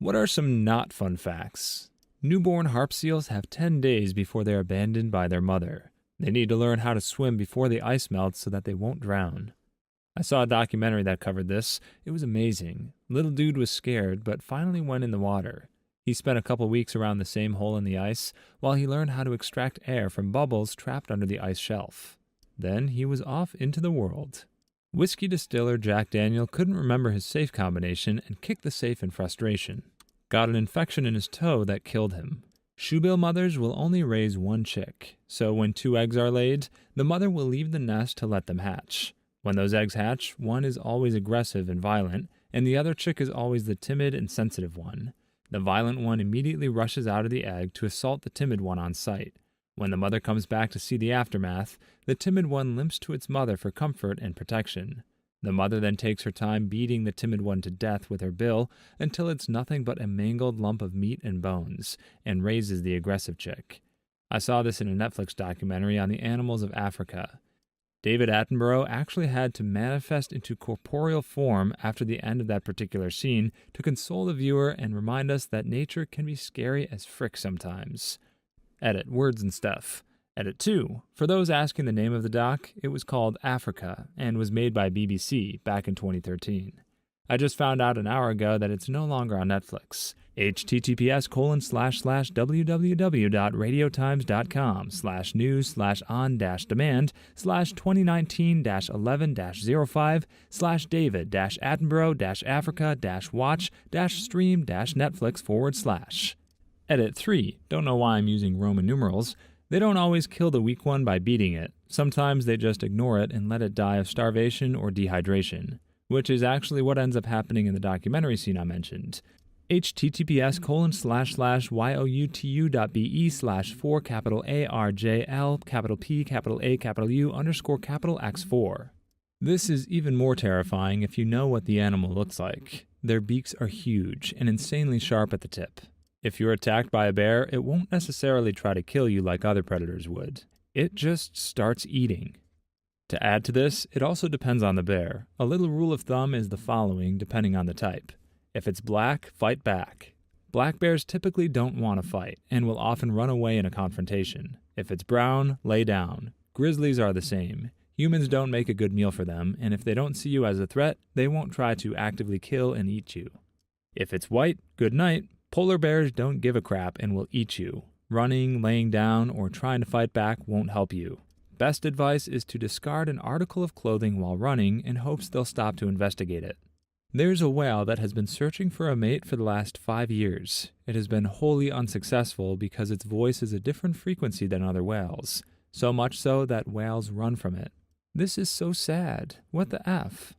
What are some not fun facts? Newborn harp seals have 10 days before they're abandoned by their mother. They need to learn how to swim before the ice melts so that they won't drown. I saw a documentary that covered this. It was amazing. Little dude was scared, but finally went in the water. He spent a couple weeks around the same hole in the ice while he learned how to extract air from bubbles trapped under the ice shelf. Then he was off into the world. Whiskey distiller Jack Daniel couldn't remember his safe combination and kicked the safe in frustration. Got an infection in his toe that killed him. Shoebill mothers will only raise one chick, so when 2 eggs are laid, the mother will leave the nest to let them hatch. When those eggs hatch, one is always aggressive and violent, and the other chick is always the timid and sensitive one. The violent one immediately rushes out of the egg to assault the timid one on sight. When the mother comes back to see the aftermath, the timid one limps to its mother for comfort and protection. The mother then takes her time beating the timid one to death with her bill until it's nothing but a mangled lump of meat and bones, and raises the aggressive chick. I saw this in a Netflix documentary on the animals of Africa. David Attenborough actually had to manifest into corporeal form after the end of that particular scene to console the viewer and remind us that nature can be scary as frick sometimes. Edit, words and stuff. Edit 2. For those asking the name of the doc, it was called Africa and was made by BBC back in 2013. I just found out an hour ago that it's no longer on Netflix. https://www.radiotimes.com/news/on-demand/david-attenborough-africa-watch-stream-netflix/. Edit 3. Don't know why I'm using Roman numerals. They don't always kill the weak one by beating it. Sometimes they just ignore it and let it die of starvation or dehydration, which is actually what ends up happening in the documentary scene I mentioned. https://youtu.be/4ARJL_P_A_U_X4. This is even more terrifying if you know what the animal looks like. Their beaks are huge and insanely sharp at the tip. If you're attacked by a bear, it won't necessarily try to kill you like other predators would. It just starts eating. To add to this, it also depends on the bear. A little rule of thumb is the following depending on the type. If it's black, fight back. Black bears typically don't want to fight and will often run away in a confrontation. If it's brown, lay down. Grizzlies are the same. Humans don't make a good meal for them, and if they don't see you as a threat, they won't try to actively kill and eat you. If it's white, good night. Polar bears don't give a crap and will eat you. Running, laying down, or trying to fight back won't help you. Best advice is to discard an article of clothing while running in hopes they'll stop to investigate it. There's a whale that has been searching for a mate for the last 5 years. It has been wholly unsuccessful because its voice is a different frequency than other whales, so much so that whales run from it. This is so sad. What the F?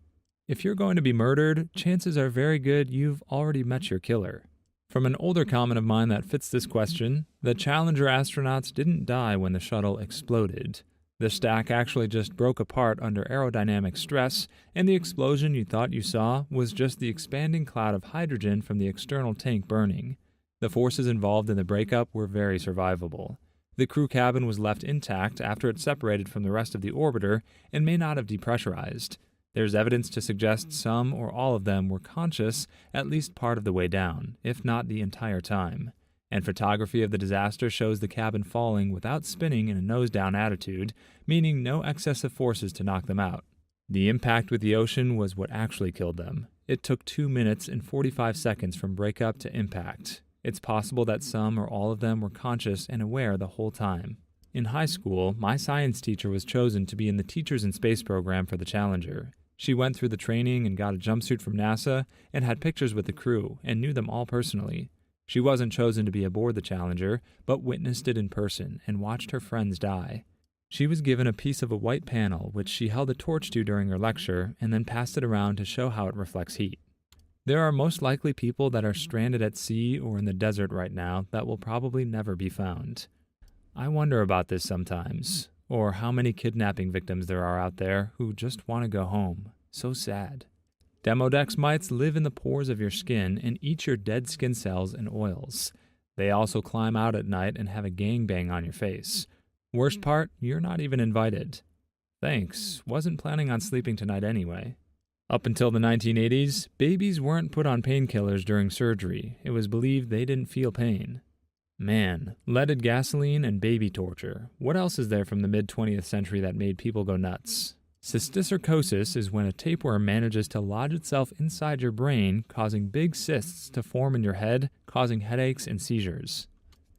If you're going to be murdered, chances are very good you've already met your killer. From an older comment of mine that fits this question, the Challenger astronauts didn't die when the shuttle exploded. The stack actually just broke apart under aerodynamic stress, and the explosion you thought you saw was just the expanding cloud of hydrogen from the external tank burning. The forces involved in the breakup were very survivable. The crew cabin was left intact after it separated from the rest of the orbiter and may not have depressurized. There's evidence to suggest some or all of them were conscious at least part of the way down, if not the entire time. And photography of the disaster shows the cabin falling without spinning in a nose-down attitude, meaning no excessive forces to knock them out. The impact with the ocean was what actually killed them. It took 2 minutes and 45 seconds from breakup to impact. It's possible that some or all of them were conscious and aware the whole time. In high school, my science teacher was chosen to be in the Teachers in Space program for the Challenger. She went through the training and got a jumpsuit from NASA and had pictures with the crew and knew them all personally. She wasn't chosen to be aboard the Challenger, but witnessed it in person and watched her friends die. She was given a piece of a white panel which she held a torch to during her lecture and then passed it around to show how it reflects heat. There are most likely people that are stranded at sea or in the desert right now that will probably never be found. I wonder about this sometimes, or how many kidnapping victims there are out there who just want to go home. So sad. Demodex mites live in the pores of your skin and eat your dead skin cells and oils. They also climb out at night and have a gangbang on your face. Worst part, you're not even invited. Thanks, wasn't planning on sleeping tonight anyway. Up until the 1980s, babies weren't put on painkillers during surgery. It was believed they didn't feel pain. Man, leaded gasoline and baby torture. What else is there from the mid-20th century that made people go nuts? Cysticercosis is when a tapeworm manages to lodge itself inside your brain, causing big cysts to form in your head, causing headaches and seizures.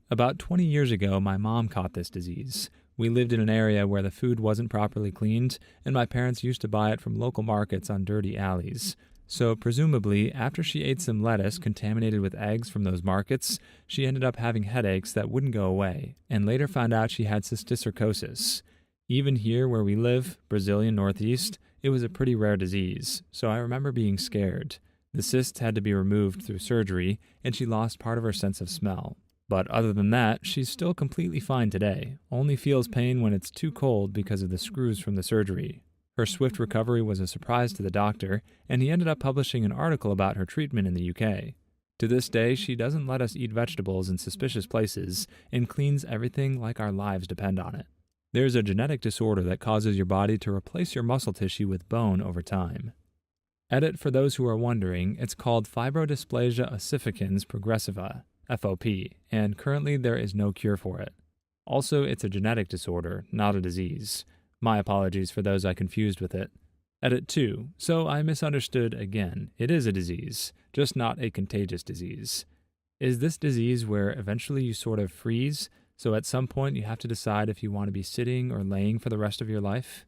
About 20 years ago, my mom caught this disease. We lived in an area where the food wasn't properly cleaned, and my parents used to buy it from local markets on dirty alleys. So presumably, after she ate some lettuce contaminated with eggs from those markets, she ended up having headaches that wouldn't go away, and later found out she had cysticercosis. Even here where we live, Brazilian Northeast, it was a pretty rare disease, so I remember being scared. The cysts had to be removed through surgery, and she lost part of her sense of smell. But other than that, she's still completely fine today, only feels pain when it's too cold because of the screws from the surgery. Her swift recovery was a surprise to the doctor, and he ended up publishing an article about her treatment in the UK. To this day, she doesn't let us eat vegetables in suspicious places and cleans everything like our lives depend on it. There's a genetic disorder that causes your body to replace your muscle tissue with bone over time. Edit for those who are wondering, it's called fibrodysplasia ossificans progressiva, FOP, and currently there is no cure for it. Also, it's a genetic disorder, not a disease. My apologies for those I confused with it. Edit 2. So I misunderstood again. It is a disease, just not a contagious disease. Is this disease where eventually you sort of freeze, so at some point you have to decide if you want to be sitting or laying for the rest of your life?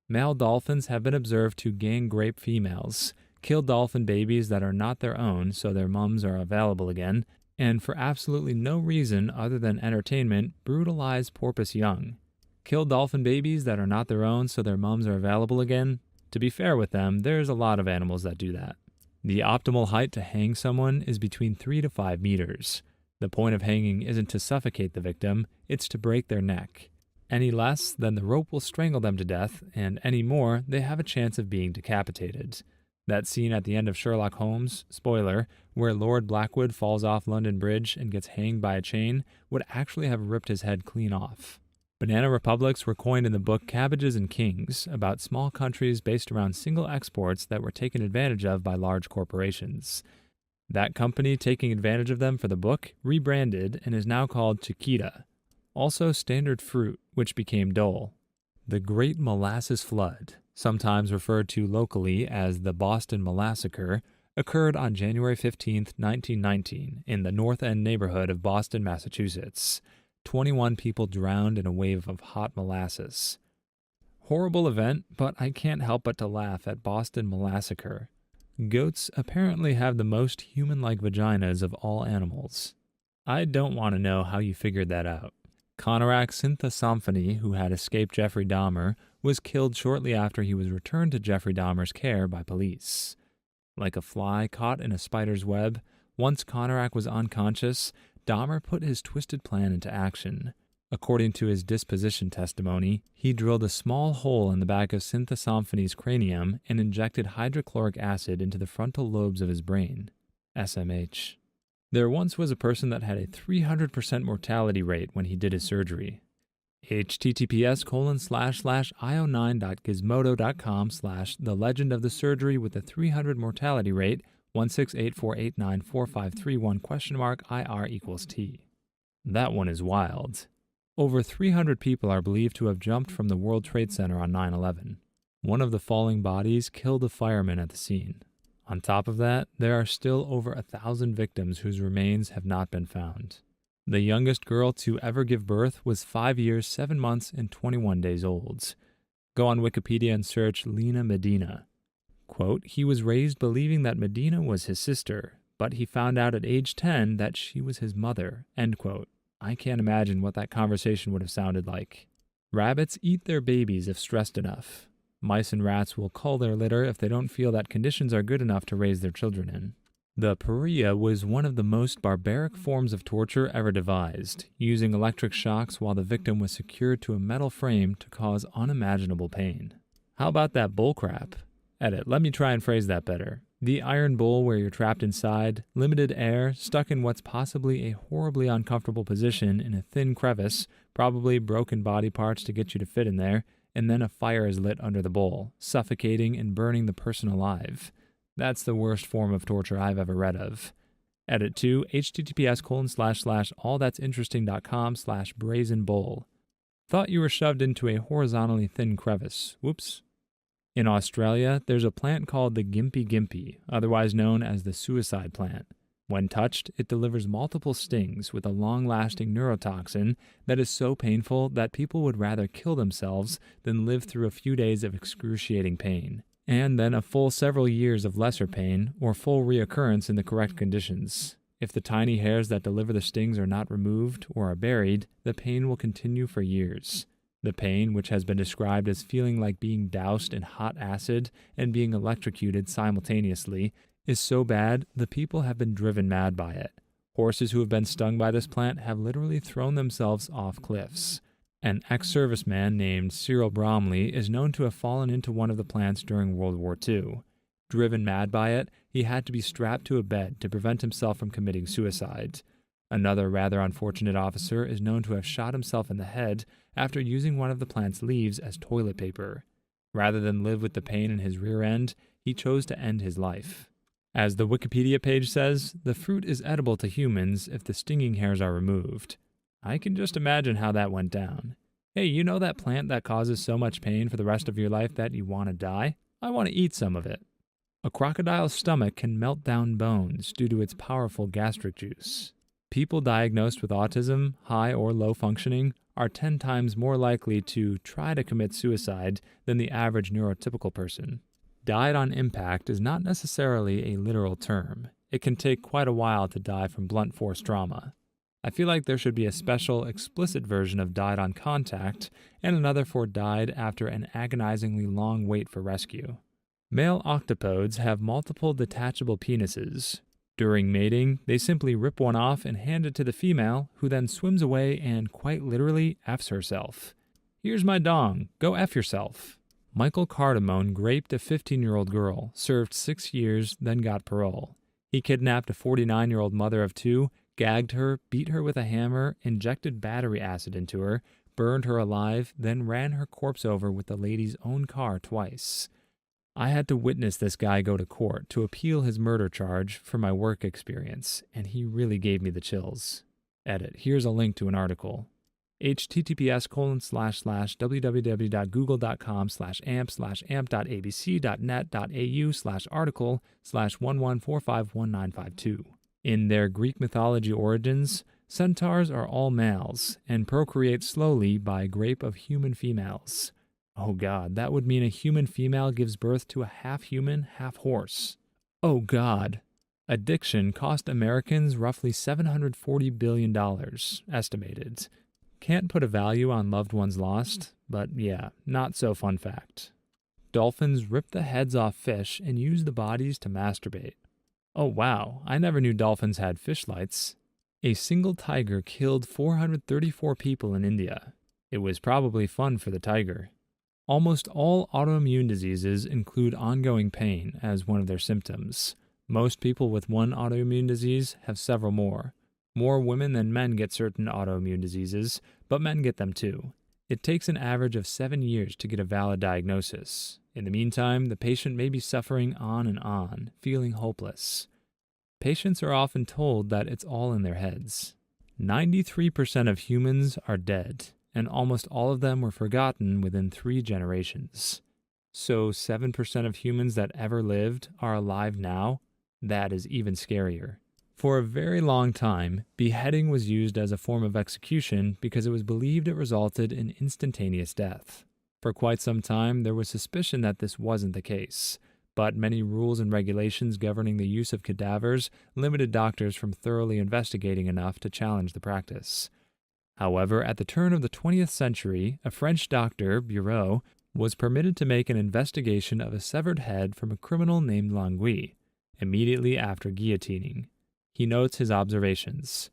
Male dolphins have been observed to gang rape females, kill dolphin babies that are not their own so their mums are available again, and for absolutely no reason other than entertainment, brutalize porpoise young. Kill dolphin babies that are not their own so their mums are available again. To be fair with them, there's a lot of animals that do that. The optimal height to hang someone is between 3 to 5 meters. The point of hanging isn't to suffocate the victim, it's to break their neck. Any less, then the rope will strangle them to death, and any more, they have a chance of being decapitated. That scene at the end of Sherlock Holmes, spoiler, where Lord Blackwood falls off London Bridge and gets hanged by a chain, would actually have ripped his head clean off. Banana republics were coined in the book Cabbages and Kings, about small countries based around single exports that were taken advantage of by large corporations. That company taking advantage of them for the book rebranded and is now called Chiquita. Also Standard Fruit, which became Dole. The Great Molasses Flood, sometimes referred to locally as the Boston Molassacre, occurred on January 15, 1919, in the North End neighborhood of Boston, Massachusetts. 21 people drowned in a wave of hot molasses. Horrible event, but I can't help but to laugh at Boston Molassacre. Goats apparently have the most human-like vaginas of all animals. I don't want to know how you figured that out. Conorak Syntha-Symphony, who had escaped Jeffrey Dahmer, was killed shortly after he was returned to Jeffrey Dahmer's care by police. Like a fly caught in a spider's web, once Conorak was unconscious, Dahmer put his twisted plan into action. According to his disposition testimony, he drilled a small hole in the back of Syntha-Symphony's cranium and injected hydrochloric acid into the frontal lobes of his brain. SMH. There once was a person that had a 300% mortality rate when he did his surgery. https://io9.gizmodo.com/the legend of the surgery with a 300 mortality rate 168489453 ? That one is wild. Over 300 people are believed to have jumped from the World Trade Center on 9/11. One of the falling bodies killed a fireman at the scene. On top of that, there are still over 1,000 victims whose remains have not been found. The youngest girl to ever give birth was 5 years, 7 months, and 21 days old. Go on Wikipedia and search Lena Medina. Quote, he was raised believing that Medina was his sister, but he found out at age 10 that she was his mother. End quote. I can't imagine what that conversation would have sounded like. Rabbits eat their babies if stressed enough. Mice and rats will cull their litter if they don't feel that conditions are good enough to raise their children in. The pariah was one of the most barbaric forms of torture ever devised, using electric shocks while the victim was secured to a metal frame to cause unimaginable pain. How about that bullcrap? Edit, let me try and phrase that better. The iron bowl where you're trapped inside, limited air, stuck in what's possibly a horribly uncomfortable position in a thin crevice, probably broken body parts to get you to fit in there, and then a fire is lit under the bowl, suffocating and burning the person alive. That's the worst form of torture I've ever read of. Edit 2, https://allthat'sinteresting.com/brazen bowl. Thought you were shoved into a horizontally thin crevice. Whoops. In Australia, there's a plant called the Gympie gympie, otherwise known as the suicide plant. When touched, it delivers multiple stings with a long-lasting neurotoxin that is so painful that people would rather kill themselves than live through a few days of excruciating pain, and then a full several years of lesser pain or full reoccurrence in the correct conditions. If the tiny hairs that deliver the stings are not removed or are buried, the pain will continue for years. The pain, which has been described as feeling like being doused in hot acid and being electrocuted simultaneously, is so bad the people have been driven mad by it. Horses who have been stung by this plant have literally thrown themselves off cliffs. An ex-serviceman named Cyril Bromley is known to have fallen into one of the plants during World War II. Driven mad by it, he had to be strapped to a bed to prevent himself from committing suicide. Another rather unfortunate officer is known to have shot himself in the head after using one of the plant's leaves as toilet paper. Rather than live with the pain in his rear end, he chose to end his life. As the Wikipedia page says, the fruit is edible to humans if the stinging hairs are removed. I can just imagine how that went down. Hey, you know that plant that causes so much pain for the rest of your life that you want to die? I want to eat some of it. A crocodile's stomach can melt down bones due to its powerful gastric juice. People diagnosed with autism, high or low functioning, are 10 times more likely to try to commit suicide than the average neurotypical person. Died on impact is not necessarily a literal term. It can take quite a while to die from blunt force trauma. I feel like there should be a special, explicit version of died on contact and another for died after an agonizingly long wait for rescue. Male octopodes have multiple detachable penises. During mating, they simply rip one off and hand it to the female, who then swims away and quite literally F's herself. Here's my dong, go F yourself. Michael Cardamone raped a 15-year-old girl, served 6 years, then got parole. He kidnapped a 49-year-old mother of 2, gagged her, beat her with a hammer, injected battery acid into her, burned her alive, then ran her corpse over with the lady's own car twice. I had to witness this guy go to court to appeal his murder charge for my work experience, and he really gave me the chills. Edit. Here's a link to an article. https://www.google.com/amp/amp.abc.net.au/article/11451952. In their Greek mythology origins, centaurs are all males and procreate slowly by grape of human females. Oh God, that would mean a human female gives birth to a half-human, half-horse. Oh God. Addiction cost Americans roughly $740 billion, estimated. Can't put a value on loved ones lost, but yeah, not so fun fact. Dolphins rip the heads off fish and use the bodies to masturbate. Oh wow, I never knew dolphins had fish lights. A single tiger killed 434 people in India. It was probably fun for the tiger. Almost all autoimmune diseases include ongoing pain as one of their symptoms. Most people with one autoimmune disease have several more. More women than men get certain autoimmune diseases, but men get them too. It takes an average of 7 years to get a valid diagnosis. In the meantime, the patient may be suffering on and on, feeling hopeless. Patients are often told that it's all in their heads. 93% of humans are dead, and almost all of them were forgotten within 3 generations. So 7% of humans that ever lived are alive now? That is even scarier. For a very long time, beheading was used as a form of execution because it was believed it resulted in instantaneous death. For quite some time, there was suspicion that this wasn't the case, but many rules and regulations governing the use of cadavers limited doctors from thoroughly investigating enough to challenge the practice. However, at the turn of the 20th century, a French doctor, Bureau, was permitted to make an investigation of a severed head from a criminal named Langui, immediately after guillotining. He notes his observations.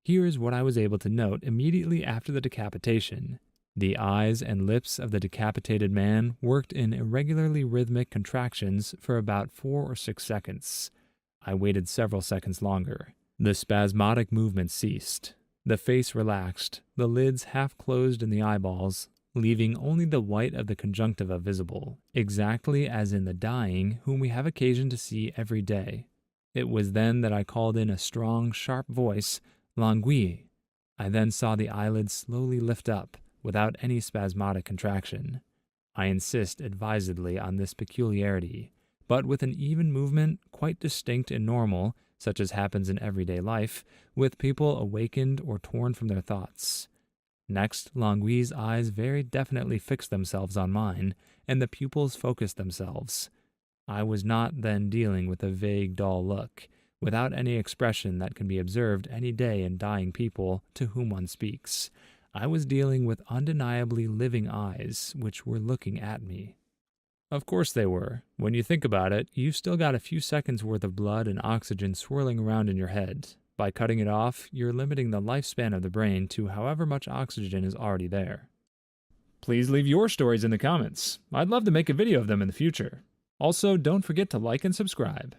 Here is what I was able to note immediately after the decapitation. The eyes and lips of the decapitated man worked in irregularly rhythmic contractions for about 4 or 6 seconds. I waited several seconds longer. The spasmodic movement ceased. The face relaxed, the lids half closed in the eyeballs, leaving only the white of the conjunctiva visible, exactly as in the dying whom we have occasion to see every day. It was then that I called in a strong, sharp voice, "L'Anguille." I then saw the eyelids slowly lift up, without any spasmodic contraction. I insist advisedly on this peculiarity, but with an even movement quite distinct and normal, such as happens in everyday life, with people awakened or torn from their thoughts. Next, L'Anguille's eyes very definitely fixed themselves on mine, and the pupils focused themselves. I was not then dealing with a vague, dull look, without any expression that can be observed any day in dying people to whom one speaks. I was dealing with undeniably living eyes, which were looking at me. Of course they were. When you think about it, you've still got a few seconds worth of blood and oxygen swirling around in your head. By cutting it off, you're limiting the lifespan of the brain to however much oxygen is already there. Please leave your stories in the comments. I'd love to make a video of them in the future. Also, don't forget to like and subscribe.